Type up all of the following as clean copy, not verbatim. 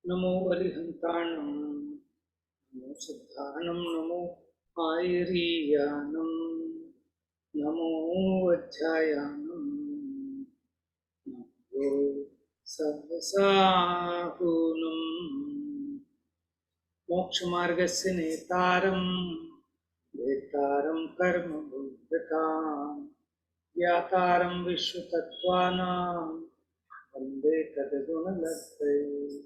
नमो अरिहंताणं नमो सिद्धाणं नमो आयरीयानं नमो अध्यायानं नमो सर्वसाहुनं मोक्षमार्गस्य नेतारं वेत्तारं कर्मभूततां ज्ञातारं विश्वतत्त्वानां वन्दे तद्गुणलब्धये।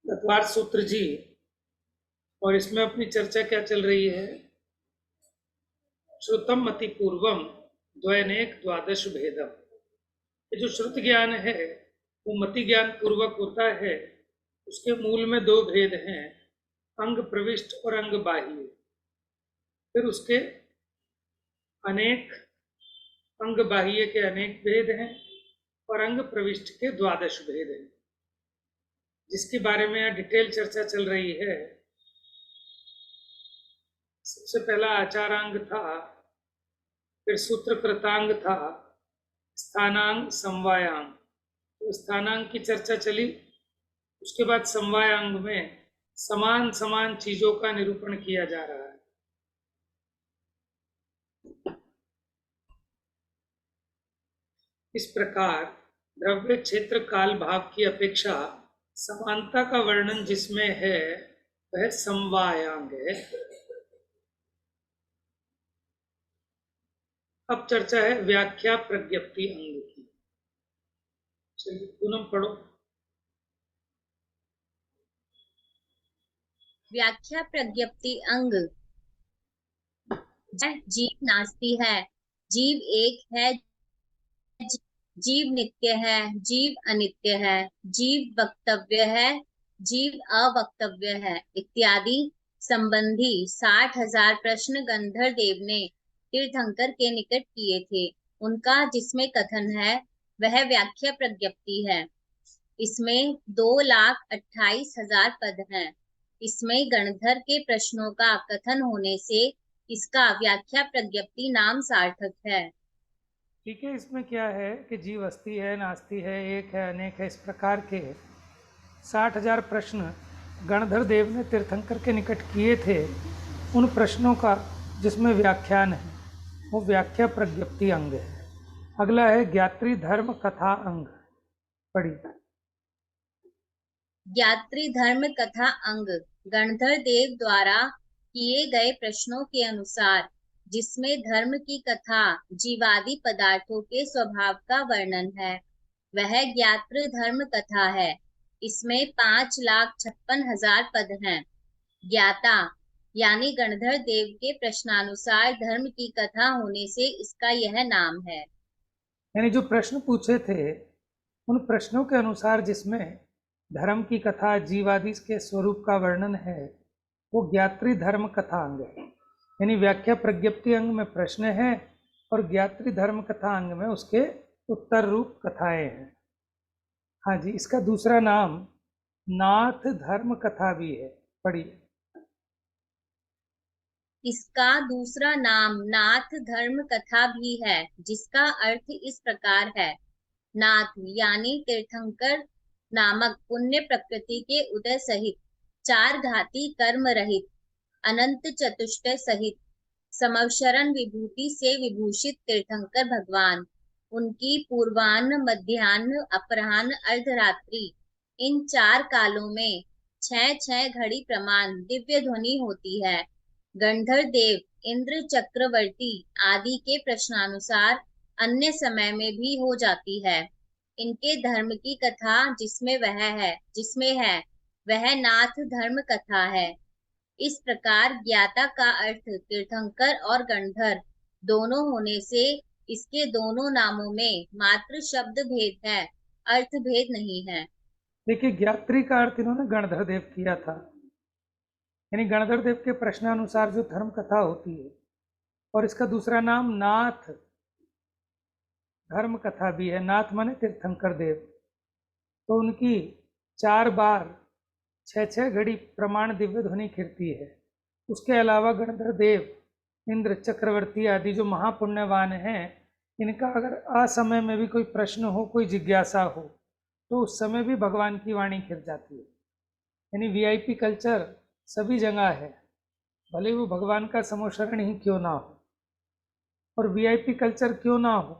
तत्वार सूत्र जी, और इसमें अपनी चर्चा क्या चल रही है? श्रुतम मति पूर्वम द्वैनेक द्वादश भेदम। ये जो श्रुत ज्ञान है वो मति ज्ञान पूर्वक होता है। उसके मूल में दो भेद हैं, अंग प्रविष्ट और अंग बाह्य। फिर उसके अनेक अंग बाह्य के अनेक भेद हैं और अंग प्रविष्ट के द्वादश भेद हैं, जिसके बारे में यहाँ डिटेल चर्चा चल रही है। सबसे पहला आचारांग था, फिर सूत्रकृतांग था, स्थानांग समवायांग। तो स्थानांग की चर्चा चली, उसके बाद समवायांग में समान समान चीजों का निरूपण किया जा रहा है। इस प्रकार द्रव्य क्षेत्र काल भाव की अपेक्षा समानता का वर्णन जिसमें है वह समवायांग है। अब चर्चा है व्याख्या प्रज्ञप्ति अंग की। चलिए पूनम पढ़ो। व्याख्या प्रज्ञप्ति अंग। जीव नास्ती है, जीव एक है, जीव नित्य है, जीव अनित्य है, जीव वक्तव्य है, जीव अवक्तव्य है इत्यादि संबंधी 60,000 प्रश्न गंधर देव ने तीर्थंकर के निकट किए थे। उनका जिसमें कथन है वह व्याख्या प्रज्ञप्ति है। इसमें 2,28,000 पद हैं। इसमें गणधर के प्रश्नों का कथन होने से इसका व्याख्या प्रज्ञप्ति नाम सार्थक है। ठीक है, इसमें क्या है कि जीव अस्थि है, नास्ति है, एक है, अनेक है, इस प्रकार के 60,000 प्रश्न गणधर देव ने तीर्थंकर के निकट किए थे। उन प्रश्नों का जिसमें व्याख्यान है वो व्याख्या प्रज्ञप्ति अंग है। अगला है ज्ञात्री धर्म कथा अंग। पढ़ी। ज्ञात्री धर्म कथा अंग गणधर देव द्वारा किए गए प्रश्नों के अनुसार जिसमें धर्म की कथा जीवादि पदार्थों के स्वभाव का वर्णन है वह ज्ञात्र धर्म कथा है। इसमें 5,56,000 पद हैं। ज्ञाता यानी गणधर देव के प्रश्नानुसार धर्म की कथा होने से इसका यह नाम है। यानी जो प्रश्न पूछे थे उन प्रश्नों के अनुसार जिसमें धर्म की कथा जीवादि के स्वरूप का वर्णन है वो ज्ञात्री धर्म कथा अंग है। यानी व्याख्या प्रज्ञप्ति अंग में प्रश्न है और ज्ञात्री धर्म कथा अंग में उसके उत्तर रूप कथाएं हैं। हाँ जी, इसका दूसरा नाम नाथ धर्म कथा भी है। पढ़िए। इसका दूसरा नाम नाथ धर्म कथा भी है, जिसका अर्थ इस प्रकार है। नाथ यानी तीर्थंकर नामक पुण्य प्रकृति के उदय सहित, 4 घाती कर्म रहित, अनंत चतुष्टय सहित, समवशरण विभूति से विभूषित तीर्थंकर भगवान, उनकी पूर्वान्न मध्यान्ह अपराह्न अर्धरात्रि इन 4 कालों में 6-6 घड़ी प्रमाण दिव्य ध्वनि होती है। गंधर देव इंद्र चक्रवर्ती आदि के प्रश्नानुसार अन्य समय में भी हो जाती है। इनके धर्म की कथा जिसमें है वह नाथ धर्म कथा है। इस प्रकार ज्ञाता का अर्थ तीर्थंकर और गंधर दोनों होने से इसके दोनों नामों में मात्र शब्द भेद है, अर्थ भेद नहीं है। देखिए, ज्ञात्री का अर्थ इन्होंने गणधर देव किया था, यानी गणधर देव के प्रश्नानुसार जो धर्म कथा होती है। और इसका दूसरा नाम नाथ धर्म कथा भी है। नाथ माने तीर्थंकर देव। तो उनकी 4 बार 6 घड़ी प्रमाण दिव्य ध्वनि खिरती है। उसके अलावा गणधर देव, इंद्र, चक्रवर्ती आदि जो महापुण्यवान हैं, इनका अगर असमय में भी कोई प्रश्न हो, कोई जिज्ञासा हो, तो उस समय भी भगवान की वाणी खिर जाती है। यानी वीआईपी कल्चर सभी जगह है, भले वो भगवान का समोशरण ही क्यों ना हो। और वीआईपी कल्चर क्यों ना हो,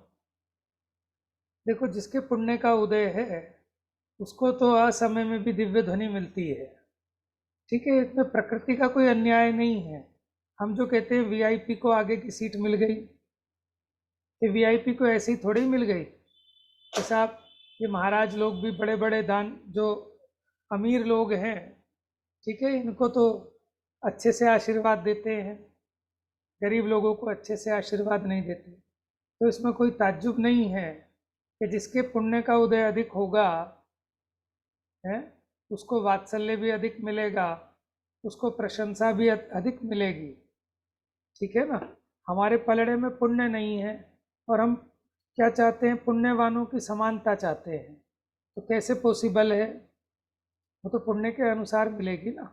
देखो, जिसके पुण्य का उदय है उसको तो असमय में भी दिव्य ध्वनि मिलती है। ठीक है, इसमें प्रकृति का कोई अन्याय नहीं है। हम जो कहते हैं वीआईपी को आगे की सीट मिल गई, ये वीआईपी को ऐसे ही थोड़ी मिल गई। जैसा आप, ये महाराज लोग भी बड़े बड़े दान, जो अमीर लोग हैं, ठीक है, इनको तो अच्छे से आशीर्वाद देते हैं, गरीब लोगों को अच्छे से आशीर्वाद नहीं देते। तो इसमें कोई ताज्जुब नहीं है कि जिसके पुण्य का उदय अधिक होगा है, उसको वात्सल्य भी अधिक मिलेगा, उसको प्रशंसा भी अधिक मिलेगी। ठीक है ना। हमारे पलड़े में पुण्य नहीं है और हम क्या चाहते हैं, पुण्यवानों की समानता चाहते हैं। तो कैसे पॉसिबल है, वो तो पुण्य के अनुसार मिलेगी ना।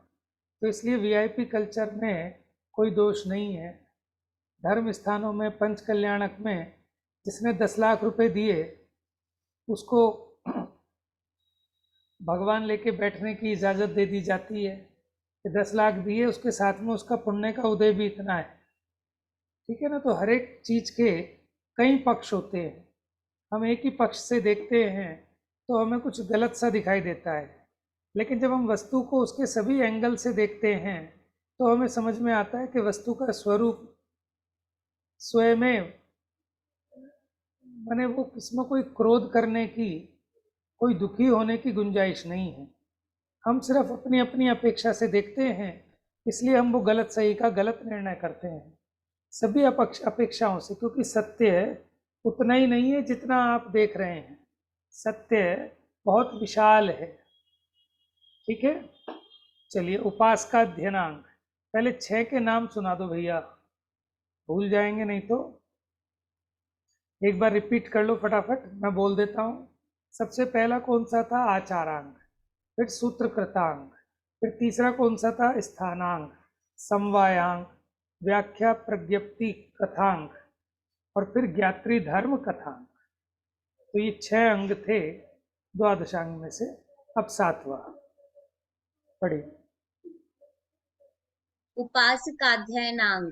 तो इसलिए वीआईपी कल्चर में कोई दोष नहीं है। धर्म स्थानों में, पंच कल्याणक में जिसने 10 लाख रुपए दिए उसको भगवान लेके बैठने की इजाज़त दे दी जाती है कि 10 लाख दिए, उसके साथ में उसका पुण्य का उदय भी इतना है। ठीक है ना। तो हर एक चीज़ के कई पक्ष होते हैं। हम एक ही पक्ष से देखते हैं तो हमें कुछ गलत सा दिखाई देता है, लेकिन जब हम वस्तु को उसके सभी एंगल से देखते हैं तो हमें समझ में आता है कि वस्तु का स्वरूप स्वयं में, माने वो, इसमें कोई क्रोध करने की, कोई दुखी होने की गुंजाइश नहीं है। हम सिर्फ अपनी अपनी अपेक्षा से देखते हैं, इसलिए हम वो गलत सही का गलत निर्णय करते हैं सभी अपेक्षाओं से। क्योंकि सत्य उतना ही नहीं है जितना आप देख रहे हैं, सत्य बहुत विशाल है। ठीक है। चलिए, उपासका अध्ययनांग, पहले 6 के नाम सुना दो भैया, भूल जाएंगे नहीं तो। एक बार रिपीट कर लो फटाफट, मैं बोल देता हूँ। सबसे पहला कौन सा था, आचारांग, फिर सूत्रकृतांग, फिर तीसरा कौन सा था, स्थानांग, समवायांग, व्याख्या प्रज्ञप्ति कथांग, और फिर ज्ञात्री धर्म कथांग। तो ये 6 अंग थे द्वादशांग में से। अब 7वां पढ़िए। उपासकाध्ययनांग,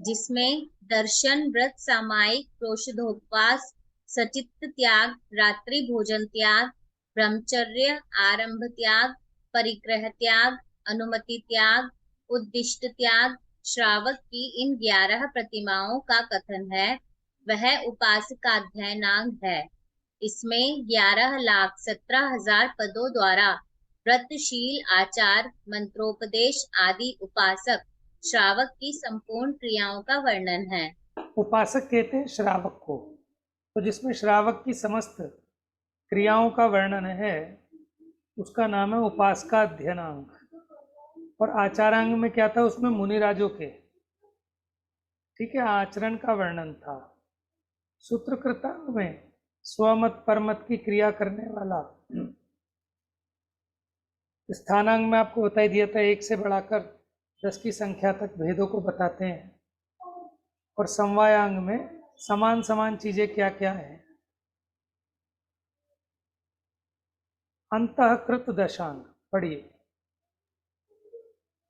जिसमें दर्शन, व्रत, सामायिक, प्रोषधोपवास, सचित्त त्याग, रात्रि भोजन त्याग, ब्रह्मचर्य, आरंभ त्याग, परिग्रह त्याग, अनुमति त्याग, उद्दिष्ट त्याग, श्रावक की इन 11 प्रतिमाओं का कथन है, वह उपासकाध्ययनांग है। इसमें 11,17,000 पदों द्वारा व्रतशील, आचार, मंत्रोपदेश आदि उपासक श्रावक की संपूर्ण क्रियाओं का वर्णन है। उपासक कहते हैं श्रावक को, तो जिसमें श्रावक की समस्त क्रियाओं का वर्णन है उसका नाम है उपासका अध्ययनांग। और आचारांग में क्या था, उसमें मुनिराजों के, ठीक है, आचरण का वर्णन था। सूत्रकृतांग में स्वमत परमत की क्रिया करने वाला। स्थानांग में आपको बता दिया था, 1 से बढ़ाकर 10 की संख्या तक भेदों को बताते हैं। और समवायांग में समान समान चीजें क्या क्या है। अंतःकृत दशांग पढ़िए।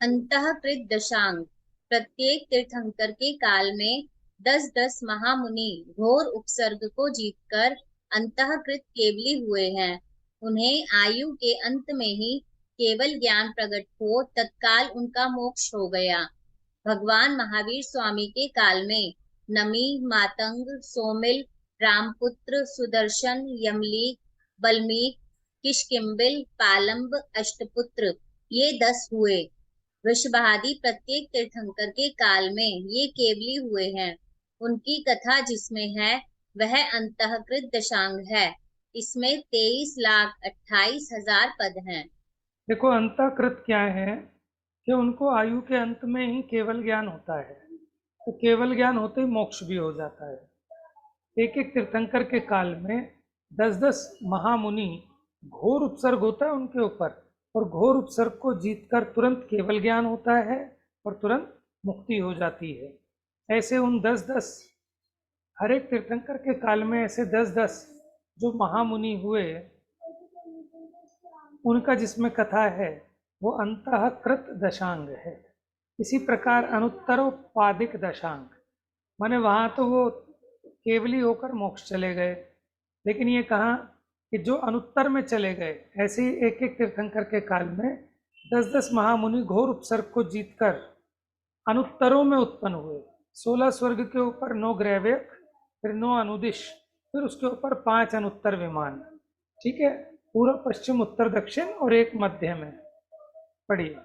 अंतःकृत दशांग, प्रत्येक तीर्थंकर के काल में 10-10 महामुनि घोर उपसर्ग को जीतकर अंतःकृत केवली हुए हैं। उन्हें आयु के अंत में ही केवल ज्ञान प्रकट हो तत्काल उनका मोक्ष हो गया। भगवान महावीर स्वामी के काल में नमी, मातंग, सोमिल, रामपुत्र, सुदर्शन, यमलीक, बल्मीक, किष्किंबिल, पालंब, अष्टपुत्र, ये 10 हुए। वृषभादि प्रत्येक तीर्थंकर के काल में ये केवली हुए हैं। उनकी कथा जिसमें है वह अंतःकृत दशांग है। इसमें 23,28,000 पद हैं। देखो अंतःकृत क्या है कि उनको आयु के अंत में ही केवल ज्ञान होता है, तो केवल ज्ञान होते ही मोक्ष भी हो जाता है। एक एक तीर्थंकर के काल में 10-10 महामुनि घोर उपसर्ग होता है उनके ऊपर, और घोर उपसर्ग को जीतकर तुरंत केवल ज्ञान होता है और तुरंत मुक्ति हो जाती है। ऐसे उन 10-10 हर एक तीर्थंकर के काल में ऐसे 10-10 जो महामुनि हुए, उनका जिसमें कथा है वो अंतःकृत दशांग है। इसी प्रकार अनुत्तरोपादिक दशांग, माने वहां तो वो केवली होकर मोक्ष चले गए, लेकिन ये कहा कि जो अनुत्तर में चले गए, ऐसे ही एक एक तीर्थंकर के काल में 10-10 महामुनि घोर उपसर्ग को जीतकर अनुत्तरों में उत्पन्न हुए। 16 स्वर्ग के ऊपर 9 ग्रैव्यक, फिर 9 अनुदिश, फिर उसके ऊपर 5 अनुत्तर विमान। ठीक है, पूर्व पश्चिम उत्तर दक्षिण और एक मध्य में। पढ़िए।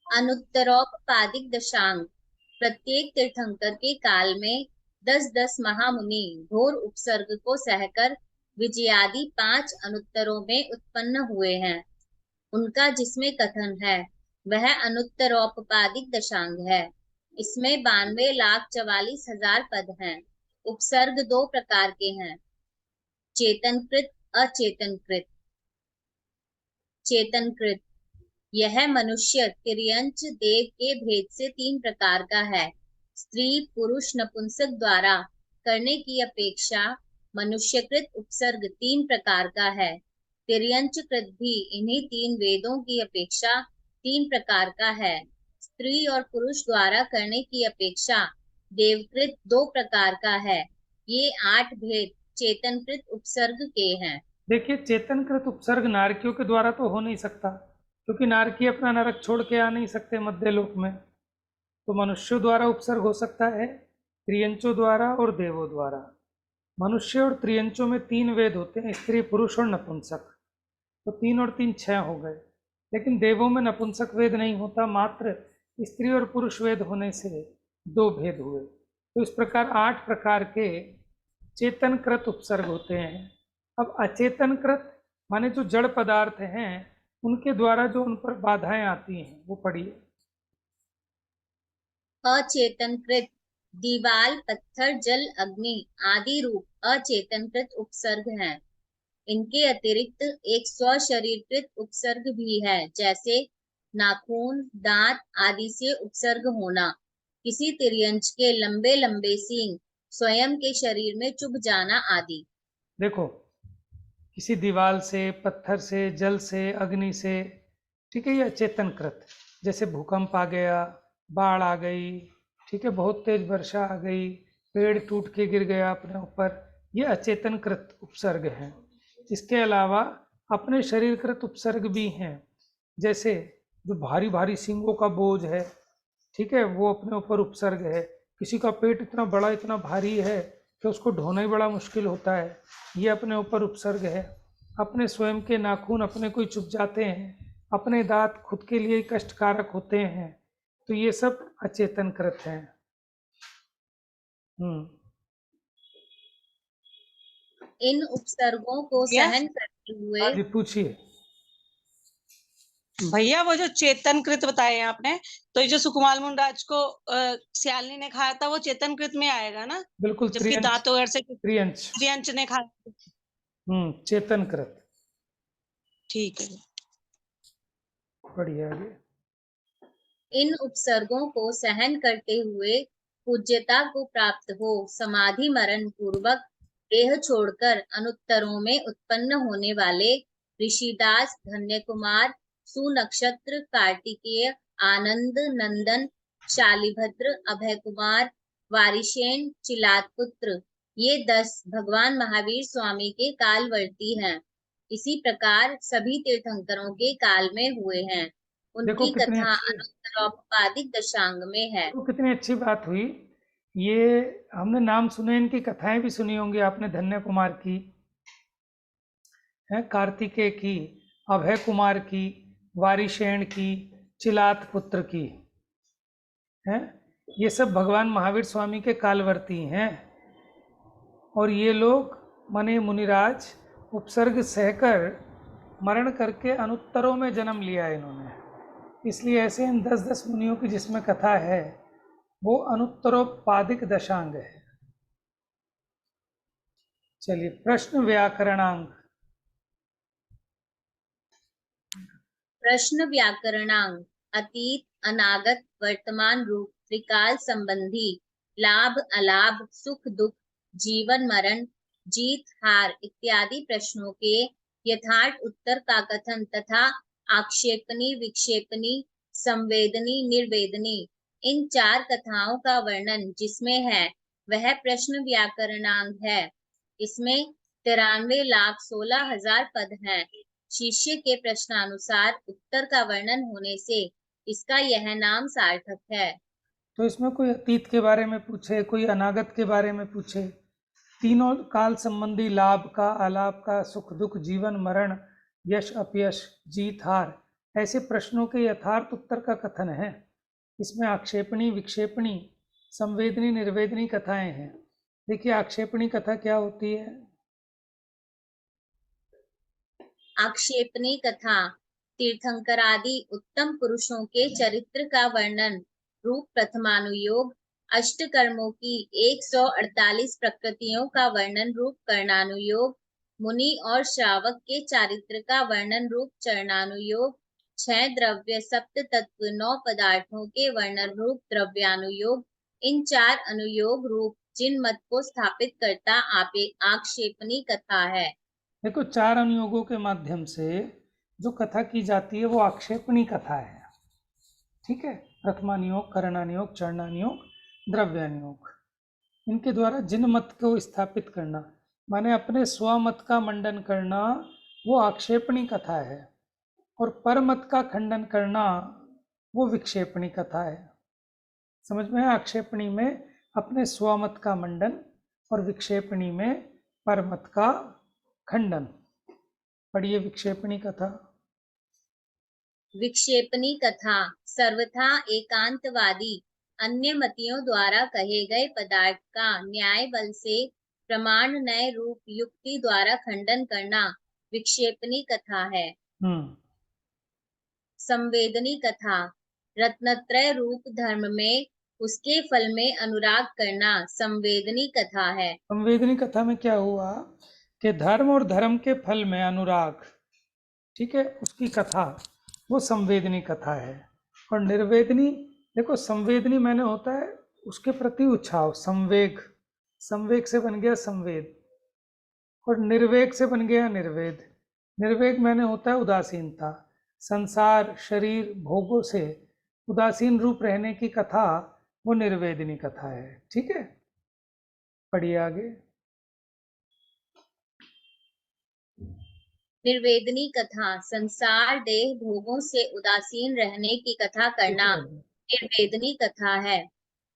अनुत्तरोपादिक दशांग, प्रत्येक तीर्थंकर के काल में 10-10 महामुनि घोर उपसर्ग को सहकर विजयादि 5 अनुत्तरों में उत्पन्न हुए हैं। उनका जिसमें कथन है वह अनुत्तरोपादिक दशांग है। इसमें 92,44,000 पद हैं। उपसर्ग 2 प्रकार के हैं, चेतनकृत, अचेतनकृत। चेतनकृत यह मनुष्य, तिर्यंच, देव के भेद से 3 प्रकार का है। स्त्री, पुरुष, नपुंसक द्वारा करने की अपेक्षा मनुष्यकृत उपसर्ग 3 प्रकार का है। तिर्यंच कृत भी इन्हीं 3 वेदों की अपेक्षा 3 प्रकार का है। स्त्री और पुरुष द्वारा करने की अपेक्षा देवकृत 2 प्रकार का है। ये 8 भेद चेतनकृत उपसर्ग के हैं। देखिए, चेतनकृत उपसर्ग नारकियों के द्वारा तो हो नहीं सकता, क्योंकि नारकी अपना नरक छोड़ के आ नहीं सकते मध्य लोक में। तो मनुष्यों द्वारा उपसर्ग हो सकता है, त्रियंचों द्वारा और देवों द्वारा। मनुष्य और त्रियंचों में 3 वेद होते हैं, स्त्री, पुरुष और नपुंसक। तो 3 और 3 6 हो गए। लेकिन देवों में नपुंसक वेद नहीं होता, मात्र स्त्री और पुरुष वेद होने से 2 भेद हुए। तो इस प्रकार 8 प्रकार के चेतनकृत उपसर्ग होते हैं। अब अचेतनकृत माने जो जड़ पदार्थ हैं, उनके द्वारा जो उन पर बाधाएं आती हैं वो पढ़िए। अचेतनकृत दीवाल, पत्थर, जल, अग्नि आदि रूप अचेतनकृत उपसर्ग हैं। इनके अतिरिक्त एक स्वशरीरकृत उपसर्ग भी है, जैसे नाखून, दांत आदि से उपसर्ग होना, किसी तिर्यंच के लंबे लंबे सींग स्वयं के शरीर में चुभ जाना आदि। देखो, किसी दीवाल से, पत्थर से, जल से, अग्नि से, ठीक है, ये अचेतनकृत। जैसे भूकंप आ गया, बाढ़ आ गई, ठीक है, बहुत तेज वर्षा आ गई, पेड़ टूट के गिर गया अपने ऊपर, ये अचेतनकृत उपसर्ग हैं। इसके अलावा अपने शरीरकृत उपसर्ग भी हैं, जैसे जो भारी भारी सींगों का बोझ है, ठीक है, वो अपने ऊपर उपसर्ग है। किसी का पेट इतना बड़ा, इतना भारी है कि उसको ढोना ही बड़ा मुश्किल होता है, ये अपने ऊपर उपसर्ग है। अपने स्वयं के नाखून अपने को ही चुभ जाते हैं, अपने दांत खुद के लिए कष्टकारक होते हैं, तो ये सब अचेतनकृत हैं। इन उपसर्गों को भैया सहन करते हुए हाँ जी, पूछिए। भैया वो जो चेतनकृत बताए आपने, तो ये जो सुकुमार मुंडाज को सियालनी ने खाया था वो चेतनकृत में आएगा ना? बिल्कुल, जबकि त्रियंच, दांतों से त्रियंच, त्रियंच ने खाया। चेतनकृत। ठीक है, बढ़िया। आगे। इन उपसर्गों को सहन करते हुए पूज्यता को प्राप्त हो समाधि मरण पूर्वक देह छोड़कर अनुत्तरों में उत्पन्न होने वाले ऋषिदास, धन्य कुमार, सुनक्षत्र, कार्तिकेय, आनंद नंदन, शालिभद्र, अभय कुमार, वारिशेन, चिलातपुत्र, ये 10 भगवान महावीर स्वामी के कालवर्ती हैं। इसी प्रकार सभी तीर्थंकरों के काल में हुए हैं। देखो उनकी कितनी कथा अच्छी, अनुत्तरोपादिक दशांग में है। तो कितनी अच्छी बात हुई। ये हमने नाम सुने, इनकी कथाएं भी सुनी होंगी आपने, धन्य कुमार की है, कार्तिकेय की, अभय कुमार की, वारिशेण की, चिलात पुत्र की है। ये सब भगवान महावीर स्वामी के कालवर्ती हैं और ये लोग मने मुनिराज उपसर्ग सहकर मरण करके अनुत्तरों में जन्म लिया इन्होंने, इसलिए ऐसे इन 10-10 मुनियों की जिसमें कथा है वो अनुत्तरोपादिक दशांग है। चलिए प्रश्न व्याकरणांग। प्रश्न व्याकरणांग अतीत, अनागत, वर्तमान रूप, त्रिकाल संबंधी, लाभ अलाभ, सुख दुख, जीवन मरण, जीत हार इत्यादि प्रश्नों के यथार्थ उत्तर का कथन तथा आक्षेपणी, विक्षेपणी, संवेदनी, निर्वेदनी इन 4 कथाओं का वर्णन जिसमें है वह प्रश्न व्याकरणांग है। इसमें 93,16,000 पद हैं। शिष्य के प्रश्नानुसार उत्तर का वर्णन होने से इसका यह नाम सार्थक है। तो इसमें कोई अतीत के बारे में पूछे, कोई अनागत के बारे में पूछे, तीनों काल संबंधी लाभ का, अलाभ का, सुख दुख, जीवन मरण, यश अपयश, जीत हार ऐसे प्रश्नों के यथार्थ उत्तर का कथन है। इसमें आक्षेपणी, विक्षेपणी, संवेदनी, निर्वेदनी कथाएं हैं। देखिए आक्षेपणी कथा क्या होती है। आक्षेपणी कथा तीर्थंकरादि उत्तम पुरुषों के चरित्र का वर्णन रूप प्रथमानुयोग, अष्टकर्मों की 148 प्रकृतियों का वर्णन रूप कर्णानुयोग, मुनि और श्रावक के चारित्र का वर्णन रूप चरणानुयोग, 6 द्रव्य, सप्त तत्व, 9 पदार्थों के वर्णन रूप द्रव्यानुयोग, इन 4 अनुयोग रूप जिन मत को स्थापित करता आक्षेपणी कथा है। देखो 4 अनुयोगों के माध्यम से जो कथा की जाती है वो आक्षेपणी कथा है। ठीक है, प्रथमानुयोग, करणानुयोग, चरणानुयोग, द्रव्यानुयोग, इनके द्वारा जिन मत को स्थापित करना माने अपने स्वमत का मंडन करना वो आक्षेपणी कथा है, और परमत का खंडन करना वो विक्षेपणी कथा है। समझ में है? आक्षेपणी में अपने स्वमत का मंडन और विक्षेपणी में परमत का खंडन। पढ़िए विक्षेपणी कथा। विक्षेपणी कथा सर्वथा एकांतवादी अन्य मतियों द्वारा कहे गए पदार्थ का न्याय बल से प्रमाण नय रूप युक्ति द्वारा खंडन करना विक्षेपणी कथा है। संवेदनी कथा रत्नत्रय रूप धर्म में उसके फल में अनुराग करना संवेदनी कथा है। संवेदनी कथा में क्या हुआ कि धर्म और धर्म के फल में अनुराग, ठीक है, उसकी कथा वो संवेदनी कथा है। और निर्वेदनी, देखो संवेदनी मैंने होता है उसके प्रति उछाव, संवेग, संवेग से बन गया संवेद, और निर्वेग से बन गया निर्वेद। निर्वेग मैंने होता है उदासीनता, संसार, शरीर, भोगों से उदासीन रूप रहने की कथा वो निर्वेदनी कथा है। ठीक है, पढ़िए आगे। निर्वेदनी कथा संसार, देह, भोगों से उदासीन रहने की कथा करना निर्वेदनी कथा है।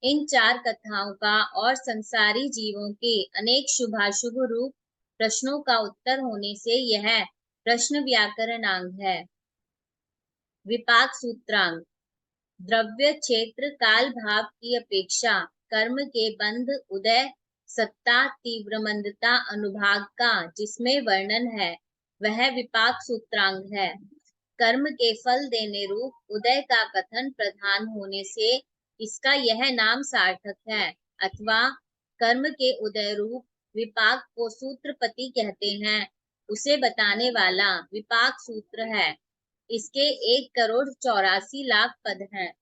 इन 4 कथाओं का और संसारी जीवों के अनेक शुभाशुभ रूप प्रश्नों का उत्तर होने से यह प्रश्न व्याकरणांग है। विपाक सूत्रांग द्रव्य, क्षेत्र, काल, भाव की अपेक्षा कर्म के बंध, उदय, सत्ता, तीव्र मंदता, अनुभाग का जिसमें वर्णन है वह विपाक सूत्रांग है। कर्म के फल देने रूप उदय का कथन प्रधान होने से इसका यह नाम सार्थक है, अथवा कर्म के उदय रूप विपाक को सूत्रपति कहते हैं, उसे बताने वाला विपाक सूत्र है। इसके 1,84,00,000 पद हैं।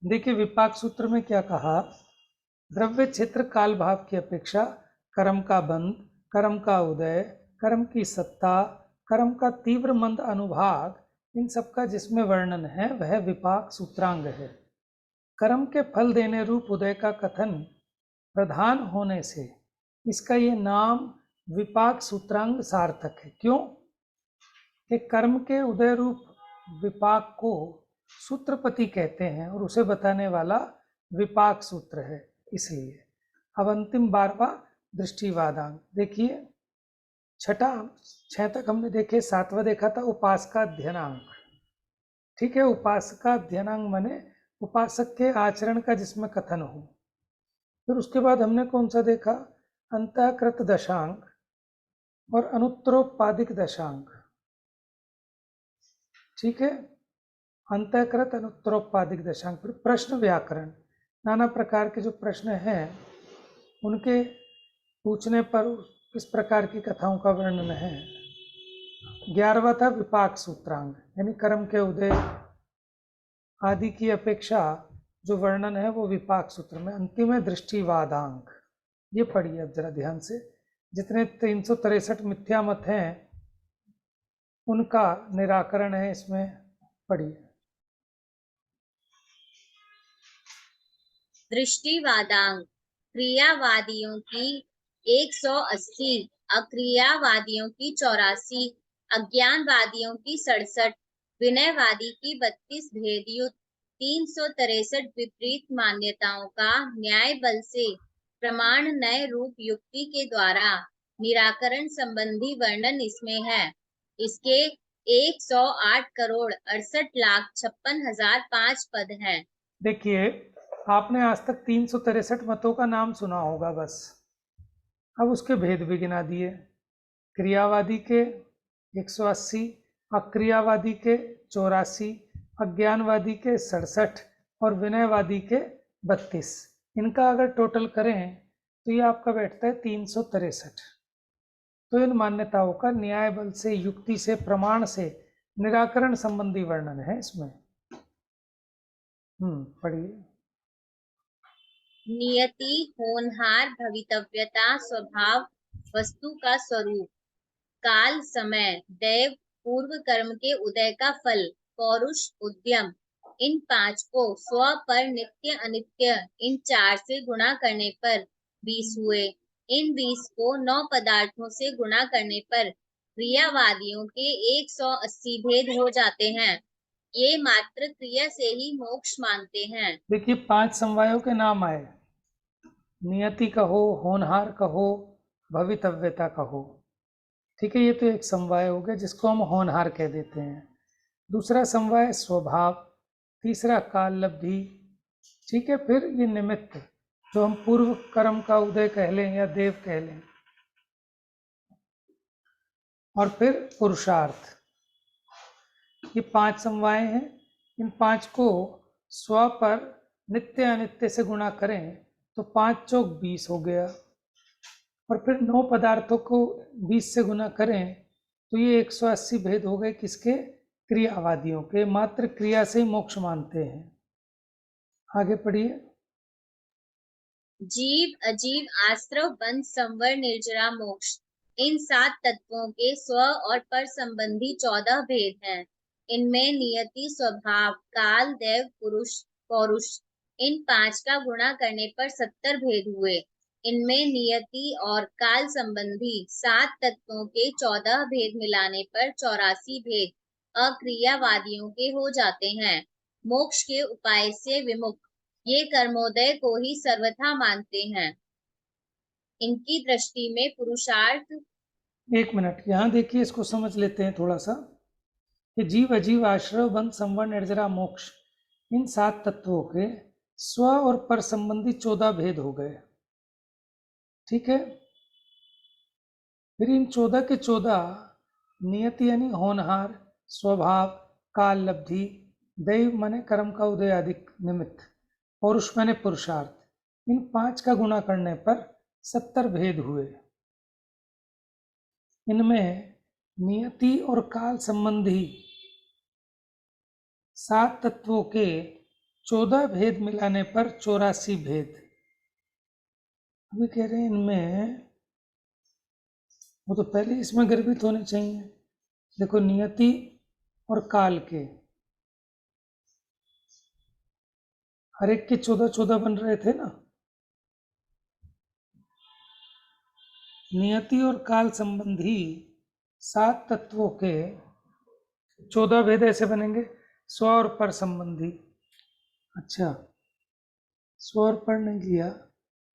देखिए विपाक सूत्र में क्या कहा, द्रव्य, क्षेत्र, काल, भाव की अपेक्षा कर्म का बंध, कर्म का उदय, कर्म की सत्ता, कर्म का तीव्र मंद अनुभाग, इन सब का जिसमें वर्णन है वह विपाक सूत्रांग है। कर्म के फल देने रूप उदय का कथन प्रधान होने से इसका ये नाम विपाक सूत्रांग सार्थक है। क्यों कि कर्म के उदय रूप विपाक को सूत्रपति कहते हैं और उसे बताने वाला विपाक सूत्र है, इसलिए। अब अंतिम 12वां दृष्टिवादांग देखिए। 6 तक हमने देखे, 7वां देखा था उपासका अध्ययनांग। ठीक है, उपासका अध्ययनांग माने उपासक के आचरण का जिसमें कथन हो। फिर उसके बाद हमने कौन सा देखा, अंतःकृत दशांग और अनुत्तरोपादिक दशांग। ठीक है, अंतःकृत अनुत्तरोपादिक दशांग। फिर प्रश्न व्याकरण, नाना प्रकार के जो प्रश्न हैं उनके पूछने पर किस प्रकार की कथाओं का वर्णन है। 11वां था विपाक सूत्रांग, यानी कर्म के उदय आदि की अपेक्षा जो वर्णन है वो विपाक सूत्र में। अंतिम है दृष्टिवादांग। ये पढ़िए अब जरा ध्यान से, जितने 363 मिथ्या मत हैं उनका निराकरण है इसमें, पढ़िए। दृष्टिवादांग, क्रियावादियों की 180, अक्रियावादियों की 84, अज्ञानवादियों की 67, विनयवादी की 32 भेदयुक्त 363 विपरीत मान्यताओं का न्याय बल से प्रमाण नए रूप युक्ति के द्वारा निराकरण संबंधी वर्णन इसमें है। इसके 108 करोड़ 68 लाख 56,005 पद हैं। देखिए, आपने आज तक 363 मतों का नाम सुना होगा बस, अब उसके भेद भी गिना दिए। क्रियावादी के 180, अक्रियावादी के 84, अज्ञानवादी के 67 और विनयवादी के 32। इनका अगर टोटल करें तो ये आपका बैठता है 363। तो इन मान्यताओं का न्याय बल से, युक्ति से, प्रमाण से निराकरण संबंधी वर्णन है इसमें। पढ़िए। नियति, होनहार, भवितव्यता, स्वभाव, वस्तु का स्वरूप, काल, समय, दैव, पूर्व कर्म के उदय का फल, पौरुष, उद्यम, इन 5 को स्व पर नित्य अनित्य इन 4 से गुणा करने पर 20 हुए। इन 20 को 9 पदार्थों से गुणा करने पर क्रियावादियों के 180 भेद हो जाते हैं। ये मात्र क्रिया से ही मोक्ष मानते हैं। देखिए, 5 समवायों के नाम आए, नियति कहो, होनहार कहो, भवितव्यता कहो। ठीक है, ये तो एक समवाय हो गया जिसको हम होनहार कह देते हैं। दूसरा समवाय स्वभाव, तीसरा काल लब्धि। ठीक है, फिर ये निमित्त जो हम पूर्व कर्म का उदय कह लें या देव कह लें, और फिर पुरुषार्थ। ये 5 समवाय हैं। इन 5 को स्व पर नित्य अनित्य से गुणा करें तो 5 चौक 20 हो गया, और फिर 9 पदार्थों को 20 से गुना करें तो ये 180 भेद हो गए किसके, क्रियावादियों के। मात्र क्रिया से ही मोक्ष मानते हैं। आगे पढ़िए। जीव, अजीव, आश्रव, बंध, संवर, निर्जरा, मोक्ष, इन 7 तत्वों के स्व और पर संबंधी 14 भेद हैं। इनमें नियति, स्वभाव, काल, दैव, पुरुष, पौरुष, इन 5 का गुणा करने पर 70 भेद हुए। इनमें नियति और काल संबंधी 7 तत्वों के 14 भेद मिलाने पर 84 भेद अक्रियावादियों के हो जाते हैं। मोक्ष के उपाय से विमुख ये कर्मोदय को ही सर्वथा मानते हैं। इनकी दृष्टि में पुरुषार्थ। 1 मिनट, यहाँ देखिए, इसको समझ लेते हैं थोड़ा सा कि जीव, अजीव, आश्रव, बंध, संवर, निर्जरा, मोक्ष, इन 7 तत्वों के स्व और पर संबंधी 14 भेद हो गए। ठीक है, फिर इन 14 के 14 नियति यानी होनहार, स्वभाव, काल लब्धि, दैव माने कर्म का उदय आदि निमित्त, पौरुष माने पुरुषार्थ, इन 5 का गुणा करने पर 70 भेद हुए। इनमें नियति और काल संबंधी 7 तत्वों के 14 भेद मिलाने पर 84 भेद। अभी कह रहे हैं इनमें, वो तो पहले इसमें गर्भित होने चाहिए। देखो, नियति और काल के हर एक के 14-14 बन रहे थे ना। नियति और काल संबंधी 7 तत्वों के 14 भेद ऐसे बनेंगे, स्व और पर संबंधी। अच्छा, स्व और पर नहीं लिया,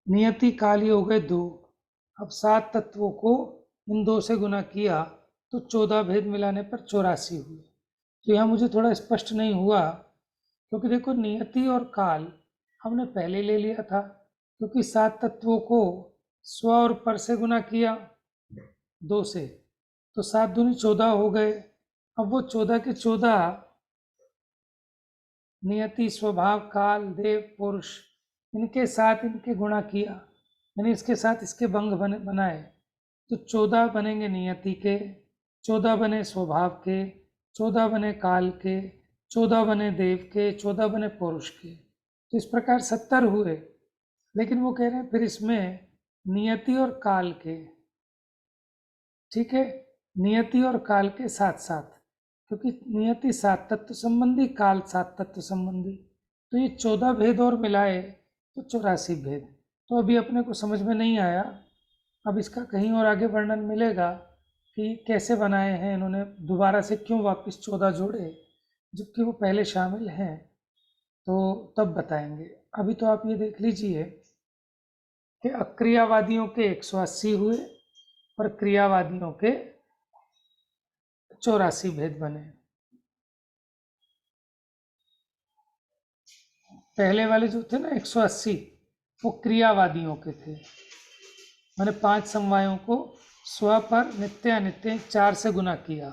नियति काल ही हो गए 2। अब 7 तत्वों को इन 2 से गुना किया तो 14 भेद मिलाने पर 84 हुए। तो यहाँ मुझे थोड़ा स्पष्ट नहीं हुआ क्योंकि देखो नियति और काल हमने पहले ले लिया था, क्योंकि 7 तत्वों को स्व और पर से गुना किया 2 से, तो 7 दूनी 14 हो गए। अब वो 14 के 14 नियति, स्वभाव, काल, देव, पुरुष, इनके साथ इनके गुणा किया, यानी इसके साथ इसके भंग बनाए, तो 14 बनेंगे नियति के, 14 बने स्वभाव के, 14 बने काल के, 14 बने देव के, 14 बने पुरुष के, तो इस प्रकार 70 हुए। लेकिन वो कह रहे हैं फिर इसमें नियति और काल के, ठीक है, नियति और काल के साथ साथ, क्योंकि नियति 7 तत्व संबंधी, काल 7 तत्व संबंधी, तो ये 14 भेद और मिलाए तो 84 भेद। तो अभी अपने को समझ में नहीं आया, अब इसका कहीं और आगे वर्णन मिलेगा कि कैसे बनाए हैं इन्होंने, दोबारा से क्यों वापस 14 जोड़े जबकि वो पहले शामिल हैं, तो तब बताएंगे। अभी तो आप ये देख लीजिए कि अक्रियावादियों के 180 हुए और क्रियावादियों के 84 भेद बने। पहले वाले जो थे ना 180, वो क्रियावादियों के थे, मैंने 5 समवायों को स्व पर नित्य अनित्य 4 से गुना किया,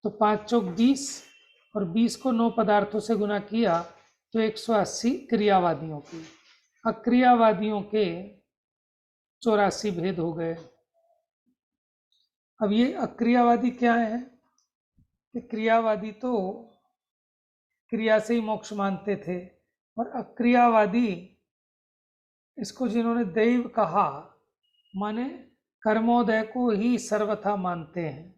तो 5 चौक 20 और 20 को 9 पदार्थों से गुना किया, तो 180 क्रियावादियों के। अक्रियावादियों के 84 भेद हो गए। अब ये अक्रियावादी क्या है कि क्रियावादी तो क्रिया से ही मोक्ष मानते थे, और अक्रियावादी इसको जिन्होंने दैव कहा माने कर्मोदय को ही सर्वथा मानते हैं,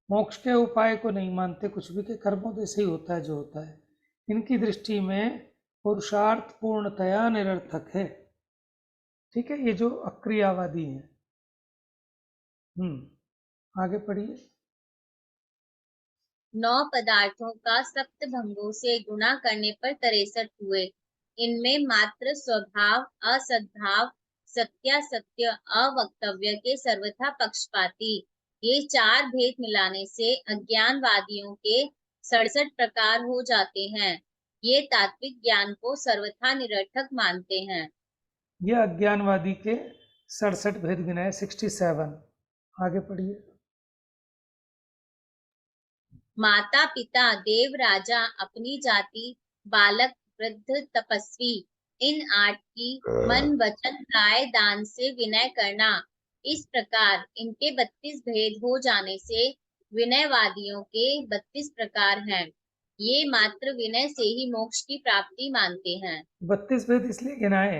मोक्ष के उपाय को नहीं मानते, कुछ भी के कर्मोदय से ही होता है जो होता है। इनकी दृष्टि में पुरुषार्थ पूर्णतया निरर्थक है, ठीक है, ये जो अक्रियावादी है। आगे पढ़िए। 9 पदार्थों का सप्त भंगों से गुणा करने पर 63 हुए। इनमें मात्र स्वभाव, असद्भाव, सत्यासत्य, अवक्तव्य के सर्वथा पक्षपाती, ये 4 भेद मिलाने से अज्ञानवादियों के 67 प्रकार हो जाते हैं। ये तात्विक ज्ञान को सर्वथा निरर्थक मानते हैं। ये अज्ञानवादी के 67 भेद गिनाए, 67। आगे पढ़िए। माता पिता, देव, राजा, अपनी जाति, बालक, वृद्ध, तपस्वी, इन 8 की मन, वचन, काय, दान से विनय करना, इस प्रकार इनके 32 भेद हो जाने से विनयवादियों के 32 प्रकार हैं। ये मात्र विनय से ही मोक्ष की प्राप्ति मानते हैं। 32 भेद इसलिए गिनाए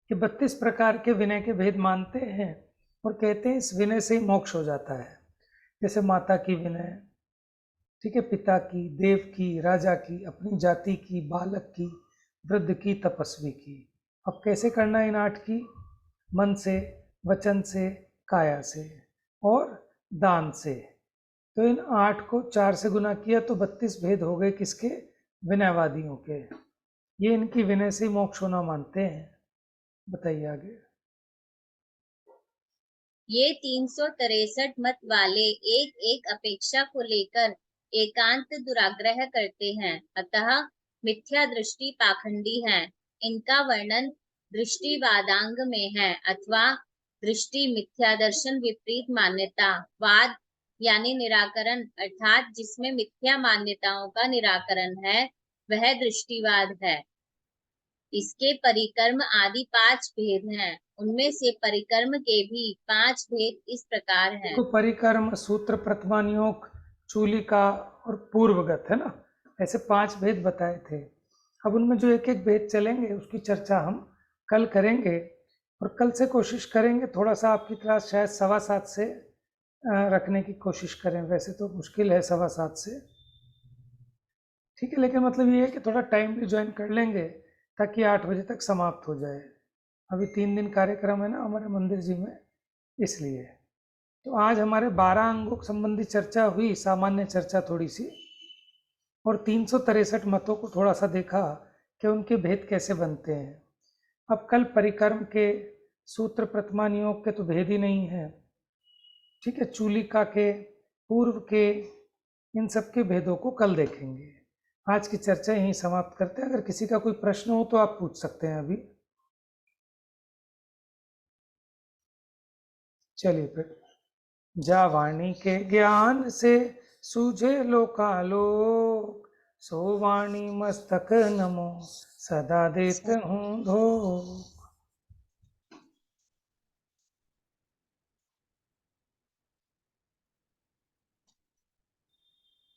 कि 32 प्रकार के विनय के भेद मानते हैं और कहते हैं इस विनय से ही मोक्ष हो जाता है। जैसे माता की विनय, ठीक है, पिता की, देव की, राजा की, अपनी जाति की, बालक की, वृद्ध की, तपस्वी की। अब कैसे करना है इन 8 की? मन से, वचन से, काया से और दान से। तो इन 8 को 4 से गुना किया तो 32 भेद हो गए किसके? विनयवादियों के। ये इनकी विनय से मोक्ष होना मानते हैं। बताइए आगे। ये 363 मत वाले एक एक अपेक्षा को लेकर एकांत दुराग्रह करते हैं, अतः मिथ्या दृष्टि पाखंडी है। इनका वर्णन दृष्टिवादांग में है, अथवा दृष्टि मिथ्या दर्शन विपरीत मान्यता वाद यानी निराकरण, अर्थात जिसमें मिथ्या मान्यताओं का निराकरण है वह दृष्टिवाद है। इसके परिकर्म आदि 5 भेद हैं, उनमें से परिकर्म के भी 5 भेद इस प्रकार हैं। तो परिकर्म, सूत्र, प्रथमानियोग, चूलिका और पूर्वगत है ना, ऐसे 5 भेद बताए थे। अब उनमें जो एक एक भेद चलेंगे उसकी चर्चा हम कल करेंगे, और कल से कोशिश करेंगे थोड़ा सा आपकी क्लास शायद 7:15 से रखने की कोशिश करें। वैसे तो मुश्किल है 7:15 से, ठीक है, लेकिन मतलब ये है कि थोड़ा टाइम भी ज्वाइन कर लेंगे ताकि 8 बजे तक समाप्त हो जाए। अभी 3 दिन कार्यक्रम है ना हमारे मंदिर जी में, इसलिए। तो आज हमारे 12 अंगों संबंधी चर्चा हुई, सामान्य चर्चा थोड़ी सी, और 363 मतों को थोड़ा सा देखा कि उनके भेद कैसे बनते हैं। अब कल परिकर्म के, सूत्र, प्रथमानियोग के तो भेद ही नहीं है, ठीक है, चूलिका के, पूर्व के, इन सब के भेदों को कल देखेंगे। आज की चर्चा यहीं समाप्त करते हैं। अगर किसी का कोई प्रश्न हो तो आप पूछ सकते हैं अभी। चलिए फिर। जा वाणी के ज्ञान से सूझे लोकालोक, सो वाणी मस्तक नमो सदा देत हूँ धो।